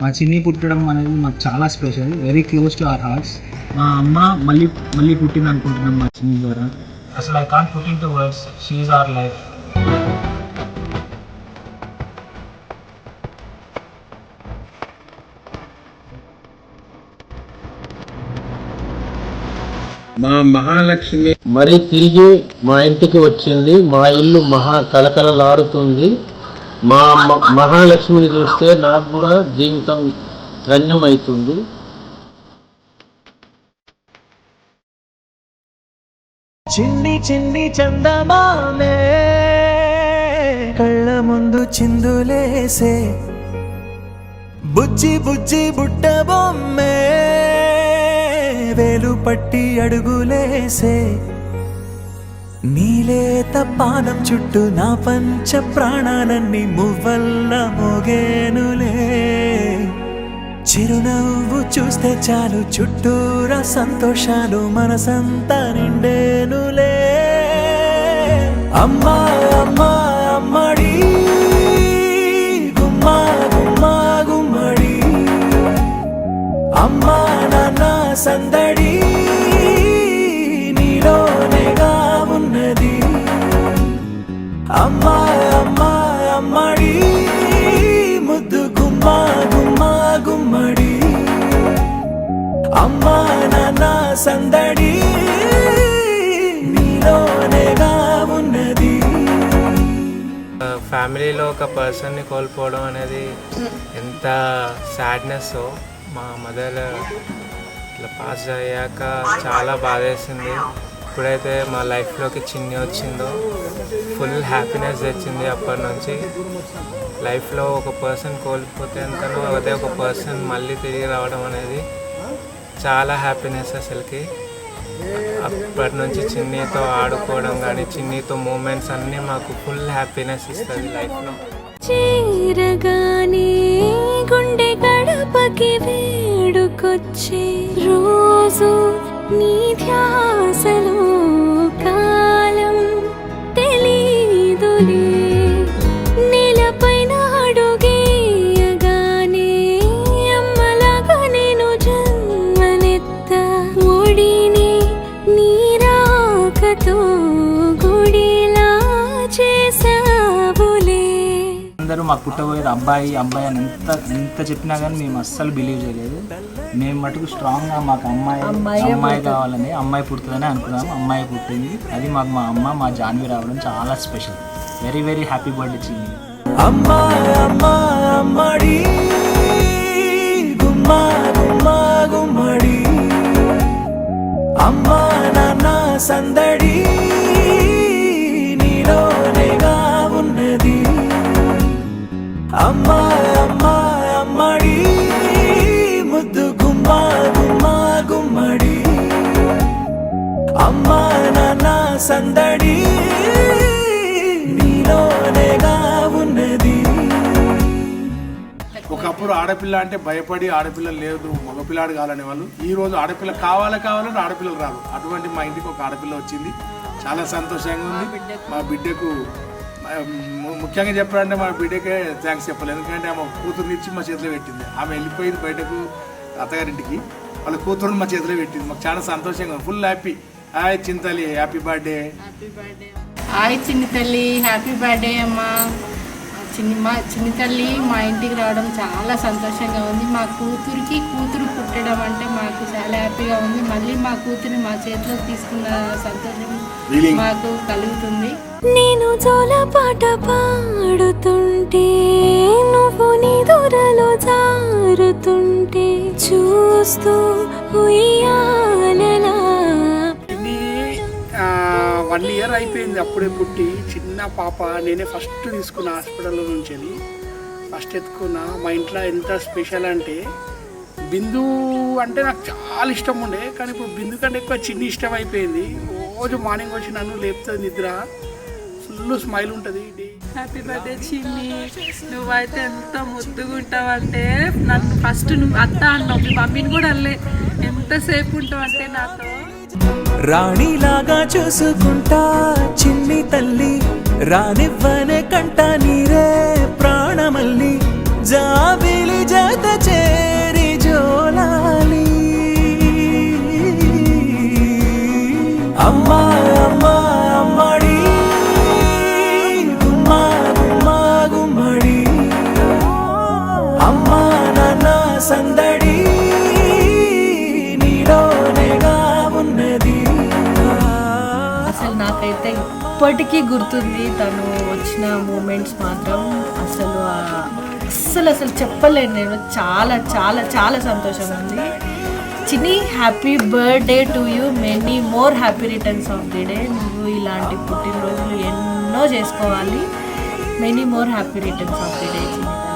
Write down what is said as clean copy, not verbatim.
మా చిన్ని పుట్టడం అనేది మాకు చాలా special, very close to our hearts. మా అమ్మ మళ్ళీ మళ్ళీ పుట్టింది అనుకుంటున్నాం మా చిన్ని ద్వారా. అసలు I can't put in to words, she is our life. మా మహాలక్ష్మి మరి తిరిగి మా ఇంటికి వచ్చింది. మా ఇల్లు కలకలలాడుతుంది. మా మహాలక్ష్మిని చూస్తే నాకు కూడా జీవితం ధన్యమవుతుంది. చిన్ని చిన్ని చందమామే కళ్ళ ముందు చిందులేసే, బుజ్జి బుజ్జి బుట్ట బొమ్మే వేలు పట్టి అడుగులేసే, నీలేత పానం చుట్టూ నా పంచ ప్రాణాలన్నీ మువ్వల్ల మోగేనులే. చిరునవ్వు చూస్తే చాలు చుట్టూరా సంతోషాలు మనసంతా నిండేనులే. అమ్మా అమ్మా అమ్మడి గుమ్మా గుమ్మా గుమ్మడి, అమ్మా నాన్న సందడి నీలోనేగా ఉన్నది. అమ్మా అమ్మా అమ్మడి ముద్దు గుమ్మా గుమ్మా గుమ్మడి, అమ్మా నాన్న సందడి నీలోనేగా ఉన్నది. ఫ్యామిలీలో ఒక పర్సన్ని కోల్పోవడం అనేది ఎంత సాడ్నెస్. మా మదర్ ఇట్లా పాస్ అయ్యాక చాలా బాధేసింది. ఎప్పుడైతే మా లైఫ్లోకి చిన్ని వచ్చిందో ఫుల్ హ్యాపీనెస్ తెచ్చింది. అప్పటి నుంచి లైఫ్లో ఒక పర్సన్ కోల్పోతే ఎంతనో అదే ఒక పర్సన్ మళ్ళీ తిరిగి రావడం అనేది చాలా హ్యాపీనెస్ అసలుకి. అప్పటి నుంచి చిన్నీతో ఆడుకోవడం కానీ చిన్నీతో మూమెంట్స్ అన్నీ మాకు ఫుల్ హ్యాపీనెస్ ఇస్తుంది లైఫ్లో. చేరగానే గుండె గడపకి వేడుకొచ్చే రోజు నీ ధ్యాసలో కాలం తెలీదులే. నేలపైన అడుగేయగానే అమ్మలాగా నేను జన్మనెత్త, ఒడిని నీరాకతో గుడిలా చేసావులే. అందరూ మాకు పుట్టబోయేది అబ్బాయి అబ్బాయి అని ఎంత చెప్పినా కానీ మేము అస్సలు బిలీవ్ చేయలేదు. మేము మటుకు స్ట్రాంగ్గా మాకు అమ్మాయి కావాలని, అమ్మాయి పుడుతుందని అనుకున్నాము. అమ్మాయి పుట్టింది. అది మాకు మా అమ్మ మా జాన్వి రావడం చాలా special. Very very happy birthday చిన్ని. అమ్మా అమ్మా అమ్మడి గుమ్మా గుమ్మా గుమ్మడి, అమ్మా నాన్న సందడి నీలోనేగా ఉన్నది. అమ్మా అమ్మా అమ్మడి ముద్దు గుమ్మా గుమ్మా గుమ్మడి, అమ్మా నాన్న సందడి నీలోనేగా ఉన్నది. ఒకప్పుడు ఆడపిల్ల అంటే భయపడి ఆడపిల్ల లేదు మగపిల్లాడు కావాలనే వాళ్ళు. ఈ రోజు ఆడపిల్ల కావాలంటే ఆడపిల్లలు రాదు. అటువంటి మా ఇంటికి ఒక ఆడపిల్ల వచ్చింది. చాలా సంతోషంగా ఉంది. మా బిడ్డకు ముఖ్యంగా చెప్పాలంటే మా బిడ్డకే థ్యాంక్స్ చెప్పాలి. ఎందుకంటే ఆమె కూతురునిచ్చి మా చేతిలో పెట్టింది. ఆమె వెళ్ళిపోయింది బయటకు అత్తగారింటికి, వాళ్ళ కూతురుని మా చేతిలో పెట్టింది. మాకు చాలా సంతోషంగా ఉంది. Full happy. Hi Chintali, happy birthday. Hi చిన్ని తల్లి, హ్యాపీ బర్త్డే అమ్మా. చిన్ని తల్లి మా ఇంటికి రావడం చాలా సంతోషంగా ఉంది. మా కూతురు పుట్టడం అంటే మాకు చాలా హ్యాపీగా ఉంది. మళ్ళీ మా కూతురిని మా చేతిలో తీసుకున్న సంతోషం మాకు కలుగుతుంది. నేను జోల పాట పాడుతుంటే, నువ్వు నీ దూరలో జారుతుంటే చూస్తూ ఉయ్యాలలా. 1 year అయిపోయింది అప్పుడే పుట్టి. చిన్న పాప. నేనే ఫస్ట్ తీసుకున్న హాస్పిటల్లో నుంచి. ఫస్ట్ ఎత్తుకున్న. మా ఇంట్లో ఎంత స్పెషల్ అంటే బిందు అంటే నాకు చాలా ఇష్టం ఉండే, కానీ ఇప్పుడు బిందు కంటే ఎక్కువ చిన్ని ఇష్టం అయిపోయింది. రోజు మార్నింగ్ వచ్చి నన్ను లేపుతుంది నిద్ర. ఫుల్ స్మైల్ ఉంటుంది. హ్యాపీ బర్త్డే చిన్ని. నువ్వైతే ఎంత ముద్దుగా ఉంటావంటే నన్ను ఫస్ట్ నువ్వు అత్త అన్నావు, మీ మమ్మీని కూడా అల్లే. ఎంతసేపు ఉంటావంటే నాతో. రాణిలాగా చూసుకుంటా చిన్ని తల్లి, రానివ్వనే కంట నీరే ప్రాణమల్లి, జాబిలి జత చే ఇప్పటికీ గుర్తుంది తను వచ్చిన మూమెంట్స్ మాత్రం. అసలు అసలు చెప్పలేను నేను. చాలా చాలా చాలా సంతోషంగా ఉంది. చిన్ని, happy birthday to you, many more happy returns of the day. నువ్వు ఇలాంటి పుట్టినరోజులు ఎన్నో చేసుకోవాలి. Many more happy returns of the day చిన్ని.